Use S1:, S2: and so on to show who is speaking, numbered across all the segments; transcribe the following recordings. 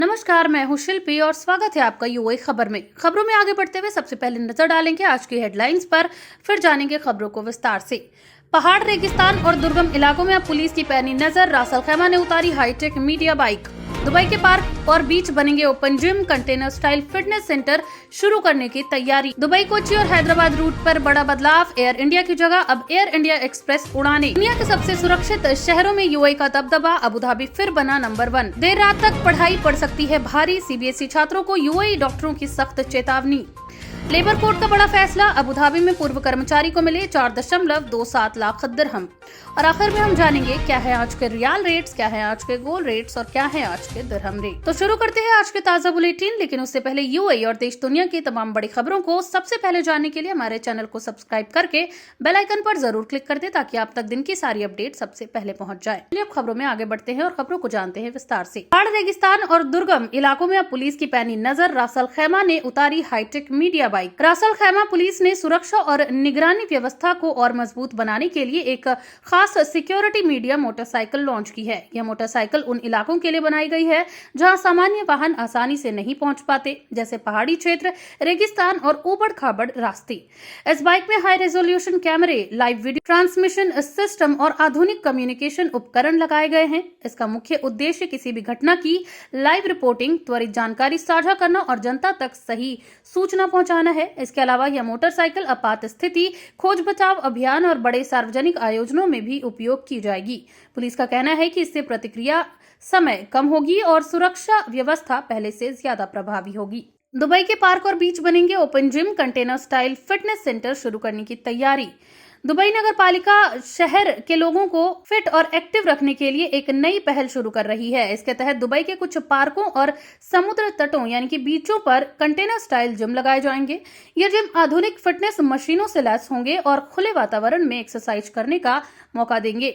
S1: नमस्कार, मैं हूं शिल्पी और स्वागत है आपका यूएई खबर में। खबरों में आगे बढ़ते हुए सबसे पहले नजर डालेंगे आज की हेडलाइंस पर, फिर जानेंगे खबरों को विस्तार से। पहाड़, रेगिस्तान और दुर्गम इलाकों में अब पुलिस की पैनी नजर। रास अल खैमा ने उतारी हाईटेक मीडिया बाइक। दुबई के पार्क और बीच बनेंगे open gym. Container style fitness centre शुरू करने की तैयारी। दुबई, कोच्चि और हैदराबाद रूट पर बड़ा बदलाव। एयर इंडिया की जगह अब एयर इंडिया एक्सप्रेस उड़ानें। दुनिया के सबसे सुरक्षित शहरों में यूएई का दबदबा। अबू धाबी फिर बना नंबर 1। देर रात तक पढ़ाई पड़ सकती है भारी। सीबीएसई छात्रों को यूएई डॉक्टरों की सख्त चेतावनी। लेबर कोर्ट का बड़ा फैसला। अबू धाबी में पूर्व कर्मचारी को मिले 4.27 लाख दिरहम। और आखिर में हम जानेंगे क्या है आज के रियाल रेट्स, क्या है आज के गोल्ड रेट्स और क्या है आज के दिरहम रेट। तो शुरू करते हैं आज के ताजा बुलेटिन, लेकिन उससे पहले यूएई और देश दुनिया की तमाम बड़ी खबरों को सबसे पहले जानने के लिए हमारे चैनल को सब्सक्राइब करके बेल आइकन पर जरूर क्लिक कर दे, ताकि आप तक दिन की सारी अपडेट सबसे पहले पहुंच जाए। चलिए अब खबरों में आगे बढ़ते हैं और खबरों को जानते हैं विस्तार से। पहाड़, रेगिस्तान और दुर्गम इलाकों में अब पुलिस की पैनी नजर। रास अल खैमा ने उतारी हाईटेक मीडिया बाइक। रास अल खैमा पुलिस ने सुरक्षा और निगरानी व्यवस्था को और मजबूत बनाने के लिए एक खास सिक्योरिटी मीडिया मोटरसाइकिल लॉन्च की है। यह मोटरसाइकिल उन इलाकों के लिए बनाई गई है जहां सामान्य वाहन आसानी से नहीं पहुंच पाते, जैसे पहाड़ी क्षेत्र, रेगिस्तान और ऊबड़ खाबड़ रास्ते। इस बाइक में हाई रेजोल्यूशन कैमरे, लाइव वीडियो ट्रांसमिशन सिस्टम और आधुनिक कम्युनिकेशन उपकरण लगाए गए हैं। इसका मुख्य उद्देश्य किसी भी घटना की लाइव रिपोर्टिंग, त्वरित जानकारी साझा करना और जनता तक सही सूचना पहुंचाना है। इसके अलावा यह मोटरसाइकिल आपात स्थिति, खोज बचाव अभियान और बड़े सार्वजनिक आयोजनों में भी उपयोग की जाएगी। पुलिस का कहना है कि इससे प्रतिक्रिया समय कम होगी और सुरक्षा व्यवस्था पहले से ज्यादा प्रभावी होगी। दुबई के पार्क और बीच बनेंगे open gym. Container style fitness centre शुरू करने की तैयारी। दुबई नगर पालिका शहर के लोगों को फिट और एक्टिव रखने के लिए एक नई पहल शुरू कर रही है। इसके तहत दुबई के कुछ पार्कों और समुद्र तटों यानी कि बीचों पर कंटेनर स्टाइल जिम लगाए जाएंगे। ये जिम आधुनिक फिटनेस मशीनों से लैस होंगे और खुले वातावरण में एक्सरसाइज करने का मौका देंगे।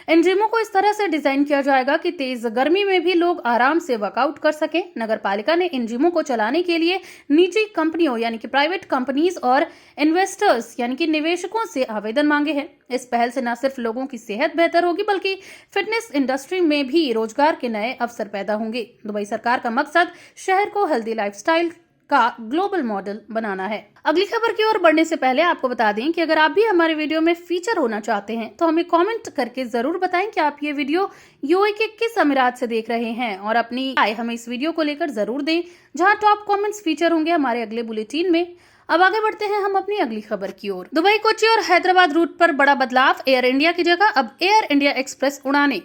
S1: इन जिमों को इस तरह से डिजाइन किया जाएगा कि तेज गर्मी में भी लोग आराम से वर्कआउट कर सकें। नगर पालिका ने इन जिमों को चलाने के लिए निजी कंपनियों यानी कि प्राइवेट कंपनीज और इन्वेस्टर्स यानी कि निवेशकों से आवेदन मांगे हैं। इस पहल से न सिर्फ लोगों की सेहत बेहतर होगी, बल्कि फिटनेस इंडस्ट्री में भी रोजगार के नए अवसर पैदा होंगे। दुबई सरकार का मकसद शहर को हेल्दी लाइफस्टाइल का ग्लोबल मॉडल बनाना है। अगली खबर की ओर बढ़ने से पहले आपको बता दें कि अगर आप भी हमारे वीडियो में फीचर होना चाहते हैं तो हमें कमेंट करके जरूर बताएं कि आप ये वीडियो यूएई के किस अमीरात से देख रहे हैं, और अपनी राय हमें इस वीडियो को लेकर जरूर दें, जहां टॉप कमेंट्स फीचर होंगे हमारे अगले बुलेटिन में। अब आगे बढ़ते हैं हम अपनी अगली खबर की ओर। दुबई, कोच्चि और हैदराबाद रूट पर बड़ा बदलाव। एयर इंडिया की जगह अब एयर इंडिया एक्सप्रेस उड़ानें।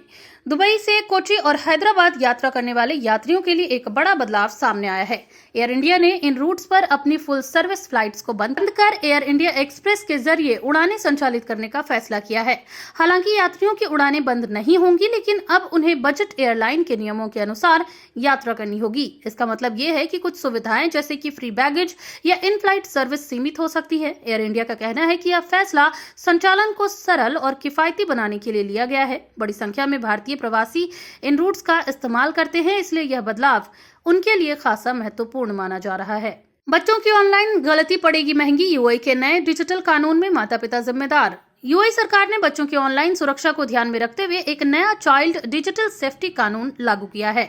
S1: दुबई से कोच्चि और हैदराबाद यात्रा करने वाले यात्रियों के लिए एक बड़ा बदलाव सामने आया है। एयर इंडिया ने इन रूट्स पर अपनी फुल सर्विस फ्लाइट्स को बंद कर एयर इंडिया एक्सप्रेस के जरिए उड़ानें संचालित करने का फैसला किया है। हालांकि यात्रियों की उड़ानें बंद नहीं होंगी, लेकिन अब उन्हें बजट एयरलाइन के नियमों के अनुसार यात्रा करनी होगी। इसका मतलब ये है कि कुछ सुविधाएं जैसे कि फ्री बैगेज या इन फ्लाइट सर्विस सीमित हो सकती है। एयर इंडिया का कहना है कि यह फैसला संचालन को सरल और किफायती बनाने के लिए लिया गया है। बड़ी संख्या में भारतीय प्रवासी इन रूट्स का इस्तेमाल करते हैं, इसलिए यह बदलाव उनके लिए खासा महत्वपूर्ण माना जा रहा है। बच्चों की ऑनलाइन गलती पड़ेगी महंगी। यूएई के नए डिजिटल कानून में माता पिता जिम्मेदार। यूएई सरकार ने बच्चों की ऑनलाइन सुरक्षा को ध्यान में रखते हुए एक नया चाइल्ड डिजिटल सेफ्टी कानून लागू किया है।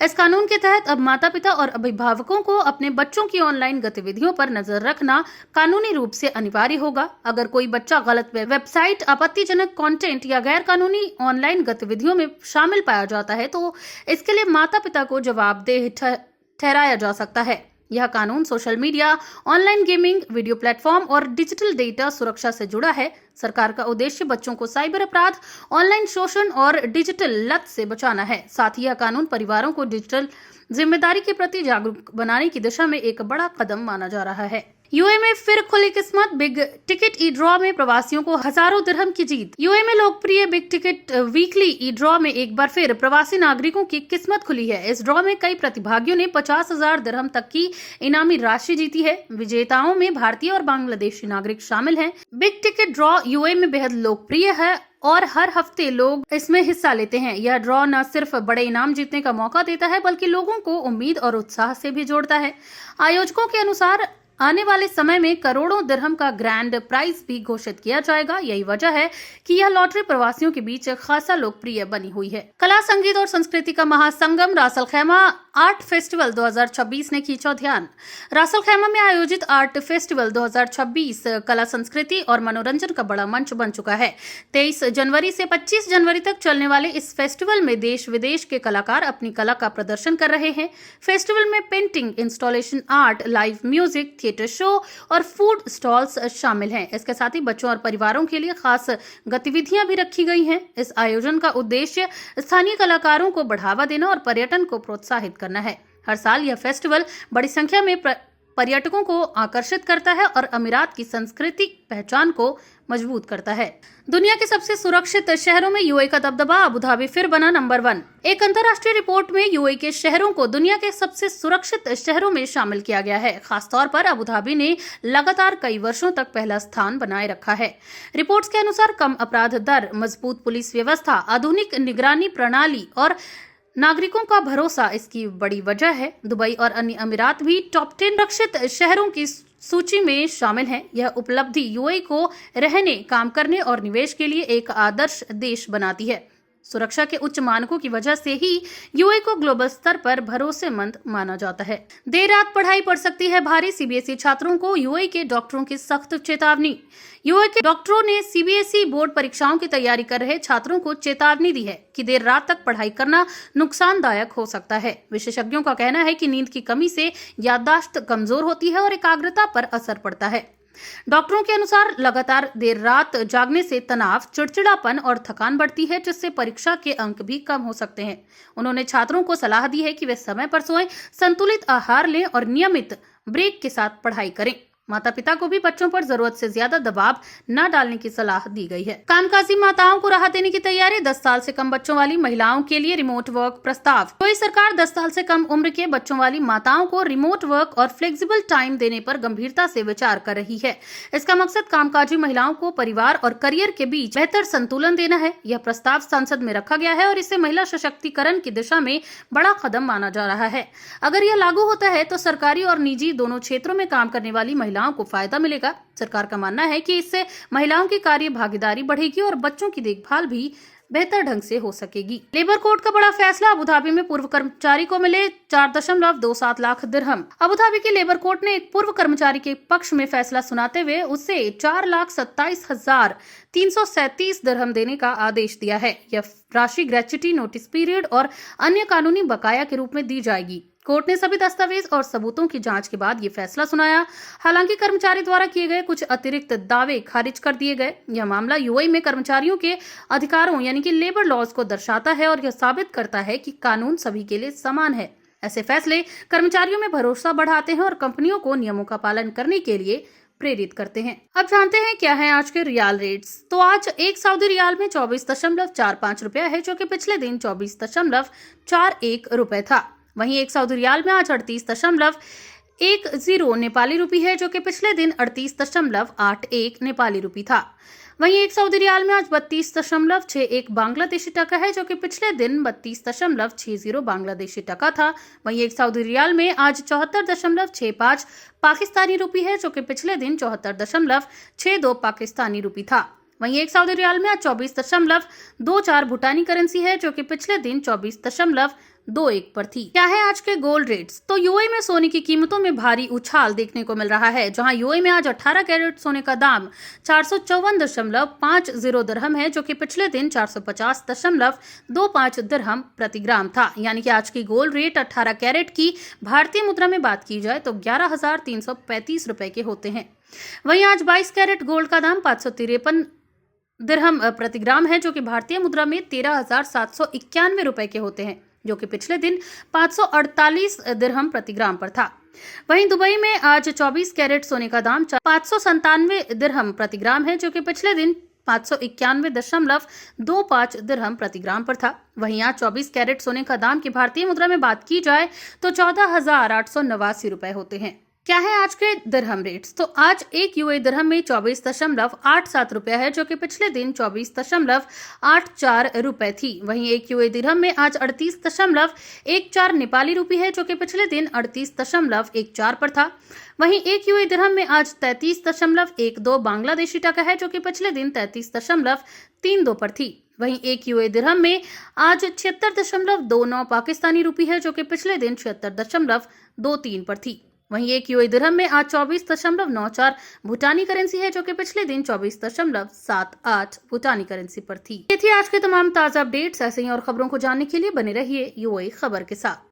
S1: इस कानून के तहत अब माता पिता और अभिभावकों को अपने बच्चों की ऑनलाइन गतिविधियों पर नजर रखना कानूनी रूप से अनिवार्य होगा। अगर कोई बच्चा गलत वेबसाइट, आपत्तिजनक कंटेंट या गैर कानूनी ऑनलाइन गतिविधियों में शामिल पाया जाता है तो इसके लिए माता पिता को जवाबदेह ठहराया जा सकता है। यह कानून social media, online gaming, video platform और डिजिटल डेटा सुरक्षा से जुड़ा है। सरकार का उद्देश्य बच्चों को साइबर अपराध, ऑनलाइन शोषण और डिजिटल लत से बचाना है। साथ ही यह कानून परिवारों को डिजिटल जिम्मेदारी के प्रति जागरूक बनाने की दिशा में एक बड़ा कदम माना जा रहा है। यूएई में फिर खुली किस्मत। बिग टिकट ई ड्रॉ में प्रवासियों को हजारों दिरहम की जीत। यूएई में लोकप्रिय बिग टिकट वीकली ई ड्रॉ में एक बार फिर प्रवासी नागरिकों की किस्मत खुली है। इस ड्रॉ में कई प्रतिभागियों ने 50,000 दिरहम तक की इनामी राशि जीती है। विजेताओं में भारतीय और बांग्लादेशी नागरिक शामिल हैं। बिग टिकट ड्रॉ यूएई में बेहद लोकप्रिय है और हर हफ्ते लोग इसमें हिस्सा लेते हैं। यह ड्रॉ न सिर्फ बड़े इनाम जीतने का मौका देता है, बल्कि लोगों को उम्मीद और उत्साह से भी जोड़ता है। आयोजकों के अनुसार आने वाले समय में करोड़ों दिरहम का ग्रैंड प्राइज भी घोषित किया जाएगा। यही वजह है कि यह लॉटरी प्रवासियों के बीच खासा लोकप्रिय बनी हुई है। कला, संगीत और संस्कृति का महासंगम रास अल खैमा आर्ट फेस्टिवल 2026 ने खींचा ध्यान। रास अल खैमा में आयोजित आर्ट फेस्टिवल 2026 कला, संस्कृति और मनोरंजन का बड़ा मंच बन चुका है। 23 जनवरी से 25 जनवरी तक चलने वाले इस फेस्टिवल में देश विदेश के कलाकार अपनी कला का प्रदर्शन कर रहे हैं। फेस्टिवल में painting, installation art, live music, theatre show और फूड स्टॉल्स शामिल हैं। इसके साथ ही बच्चों और परिवारों के लिए खास गतिविधियां भी रखी गई हैं। इस आयोजन का उद्देश्य स्थानीय कलाकारों को बढ़ावा देना और पर्यटन को प्रोत्साहित करना है। हर साल यह फेस्टिवल बड़ी संख्या में पर्यटकों को आकर्षित करता है और अमीरात की सांस्कृतिक पहचान को मजबूत करता है। दुनिया के सबसे सुरक्षित शहरों में यूएई का दबदबा, अबू धाबी फिर बना नंबर 1। एक अंतर्राष्ट्रीय रिपोर्ट में यूएई के शहरों को दुनिया के सबसे सुरक्षित शहरों में शामिल किया गया है। खासतौर पर अबू धाबी ने लगातार कई वर्षों तक पहला स्थान बनाए रखा है। रिपोर्ट्स के अनुसार कम अपराध दर, मजबूत पुलिस व्यवस्था, आधुनिक निगरानी प्रणाली और नागरिकों का भरोसा इसकी बड़ी वजह है। दुबई और अन्य अमीरात भी टॉप 10 सुरक्षित शहरों की सूची में शामिल हैं। यह उपलब्धि यूएई को रहने, काम करने और निवेश के लिए एक आदर्श देश बनाती है। सुरक्षा के उच्च मानकों की वजह से ही यूएई को ग्लोबल स्तर पर भरोसेमंद माना जाता है। देर रात पढ़ाई पड़ सकती है भारी, सीबीएसई छात्रों को यूएई के डॉक्टरों की सख्त चेतावनी। यूएई के डॉक्टरों ने सीबीएसई बोर्ड परीक्षाओं की तैयारी कर रहे छात्रों को चेतावनी दी है कि देर रात तक पढ़ाई करना नुकसानदायक हो सकता है। विशेषज्ञों का कहना है कि नींद की कमी से याददाश्त कमजोर होती है और एकाग्रता पर असर पड़ता है। डॉक्टरों के अनुसार लगातार देर रात जागने से तनाव, चिड़चिड़ापन और थकान बढ़ती है, जिससे परीक्षा के अंक भी कम हो सकते हैं। उन्होंने छात्रों को सलाह दी है कि वे समय पर सोएं, संतुलित आहार लें और नियमित ब्रेक के साथ पढ़ाई करें। माता पिता को भी बच्चों पर जरूरत से ज्यादा दबाव न डालने की सलाह दी गई है। कामकाजी माताओं को राहत देने की तैयारी, 10 साल से कम बच्चों वाली महिलाओं के लिए रिमोट वर्क प्रस्ताव। यूएई सरकार 10 साल से कम उम्र के बच्चों वाली माताओं को रिमोट वर्क और फ्लेक्सिबल टाइम देने पर गंभीरता से विचार कर रही है। इसका मकसद कामकाजी महिलाओं को परिवार और करियर के बीच बेहतर संतुलन देना है। यह प्रस्ताव संसद में रखा गया है और इसे महिला सशक्तिकरण की दिशा में बड़ा कदम माना जा रहा है। अगर यह लागू होता है तो सरकारी और निजी दोनों क्षेत्रों में काम करने वाली महिलाओं को फायदा मिलेगा। सरकार का मानना है कि इससे महिलाओं की कार्य भागीदारी बढ़ेगी और बच्चों की देखभाल भी बेहतर ढंग से हो सकेगी। लेबर कोर्ट का बड़ा फैसला, अबू धाबी में पूर्व कर्मचारी को मिले 4.27 लाख दिरहम। अबू धाबी की लेबर कोर्ट ने एक पूर्व कर्मचारी के पक्ष में फैसला सुनाते हुए उसे 4,27,337 दिरहम देने का आदेश दिया है। यह राशि ग्रेच्युटी, नोटिस पीरियड और अन्य कानूनी बकाया के रूप में दी जाएगी। कोर्ट ने सभी दस्तावेज और सबूतों की जांच के बाद ये फैसला सुनाया। हालांकि कर्मचारी द्वारा किए गए कुछ अतिरिक्त दावे खारिज कर दिए गए। यह मामला यूएई में कर्मचारियों के अधिकारों यानी कि लेबर लॉज को दर्शाता है और यह साबित करता है कि कानून सभी के लिए समान है। ऐसे फैसले कर्मचारियों में भरोसा बढ़ाते हैं और कंपनियों को नियमों का पालन करने के लिए प्रेरित करते हैं। अब जानते हैं क्या है आज के रियाल रेट्स। तो आज एक सऊदी रियाल में 24.45 रुपया है, जो कि पिछले दिन 24.41 रुपए था। वहीं एक सऊदी रियाल में आज 38.10 नेपाली रुपी है, जो कि पिछले दिन 38.81 नेपाली रुपी था। वहीं एक सऊदी रियाल में आज 32.61 बांग्लादेशी टका है, जो कि पिछले दिन 32.60 बांग्लादेशी टका था। वहीं एक सऊदी रियाल में आज 74.65 पाकिस्तानी रुपी है, जो कि पिछले दिन 74.62 पाकिस्तानी रुपी था। वहीं एक सऊदी रियाल में आज 24.24 भूटानी करेंसी है, जो कि पिछले दिन 24.21 पर थी। क्या है आज के गोल्ड रेट्स। तो यूएई में सोने की कीमतों में भारी उछाल देखने को मिल रहा है, जहां यूएई में आज 18 कैरेट सोने का दाम 454.50 दिरहम है, जो कि पिछले दिन 450.25 दिरहम प्रति ग्राम था। यानी कि आज की गोल्ड रेट 18 कैरेट की भारतीय मुद्रा में बात की जाए तो 11,335 रुपए के होते हैं। वहीं आज 22 कैरेट गोल्ड का दाम 553 दिरहम प्रति ग्राम है, जो कि भारतीय मुद्रा में 13,791 रुपए के होते हैं, जो कि पिछले दिन 548 दिरहम प्रति ग्राम पर था। वहीं दुबई में आज 24 कैरेट सोने का दाम 597 दिरहम प्रति ग्राम है, जो कि पिछले दिन 591.25 दिरहम प्रति ग्राम पर था। वहीं आज 24 कैरेट सोने का दाम की भारतीय मुद्रा में बात की जाए तो 14,889 रुपए होते हैं। क्या है आज के दिरहम रेट्स? तो आज एक यूए दिरहम में 24.87 रुपया है, जो कि पिछले दिन 24.84 रुपए थी। वहीं एक यूए दिरहम में आज 38.14 नेपाली रुपी है, जो कि पिछले दिन 38.14 पर था। वहीं एक यूए दिरहम में आज 33.12 बांग्लादेशी टका है, जो कि पिछले दिन 33.32 पर थी। वहीं एक यूए दिरहम में आज 76.29 पाकिस्तानी रुपी है, जो कि पिछले दिन 76.23 पर थी। वहीं एक यूए दिरहम में आज 24.94 भूटानी करेंसी है, जो कि पिछले दिन 24.78 भूटानी करेंसी पर थी। ये थी आज के तमाम ताजा अपडेट्स। ऐसे ही और खबरों को जानने के लिए बने रहिए यूए खबर के साथ।